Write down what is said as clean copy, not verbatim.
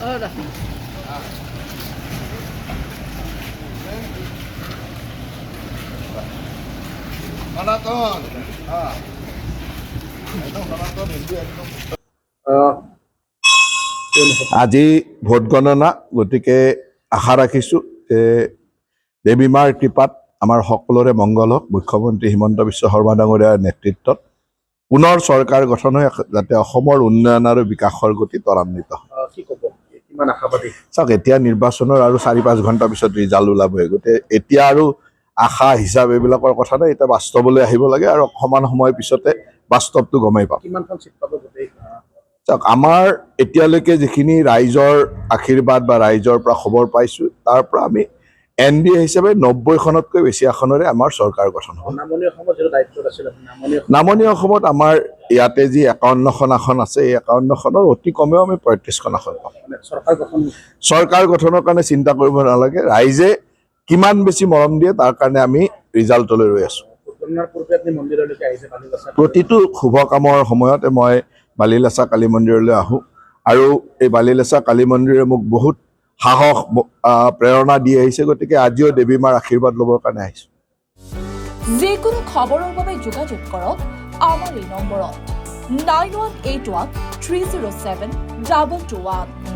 Marathon. একদম সনাতন হিন্দু একদম। আজি ভোট গণনা, গতিকে আশা ৰাখিছোঁ যে দেৱী মাৰ কৃপাত আমাৰ সকলোৰে মংগল হওক। মুখ্যমন্ত্ৰী হিমন্ত বিশ্ব শৰ্মা ডাঙৰীয়াৰ নেতৃত্বত পুনৰ চৰকাৰ গঠন হৈ যাতে অসমৰ উন্নয়ন আৰু বিকাশৰ গতি ত্বৰান্বিত হয়। চাওক, এতিয়া নিৰ্বাচনৰ আৰু 4-5 ঘণ্টাৰ পিছত ৰিজাল্ট ওলাবই। গতিকে এতিয়া আৰু আশা হিচাপ এইবিলাকৰ কথা নাই, এতিয়া বাস্তৱলৈ আহিব লাগে আৰু সমান সময়ৰ পিছতে বাস্তৱটো গমেই পাম। চাওক, আমাৰ এতিয়ালৈকে যিখিনি ৰাইজৰ আশীৰ্বাদ বা ৰাইজৰ পৰা খবৰ পাইছোঁ, তাৰ পৰা আমি NDA হিচাপে 90খনতকৈ বেছি আসনেৰে আমাৰ চৰকাৰ গঠন হ'ব। নামনি অসমত আমাৰ ইয়াতে যি 51খন আসন আছে, এই 51খনৰ অতি কমেও আমি 35খন আসন পাম। চৰকাৰ গঠনৰ কাৰণে চিন্তা কৰিব নালাগে, ৰাইজে কিমান বেছি মৰম দিয়ে তাৰ কাৰণে আমি ৰিজাল্টলৈ ৰৈ আছোঁ। প্ৰতিটো শুভ কামৰ সময়তে মই বালিলেচা কালী মন্দিৰলৈ আহোঁ আৰু এই বালিলেচা কালী মন্দিৰে মোক বহুত সাহস প্ৰেৰণা দি আহিছে। গতিকে আজিও দেৱী মাৰ আশীৰ্বাদ ল'বৰ কাৰণে আহিছোঁ। যিকোনো খবৰৰ বাবে যোগাযোগ কৰক আমাৰ এই নম্বৰত 9181 307 221।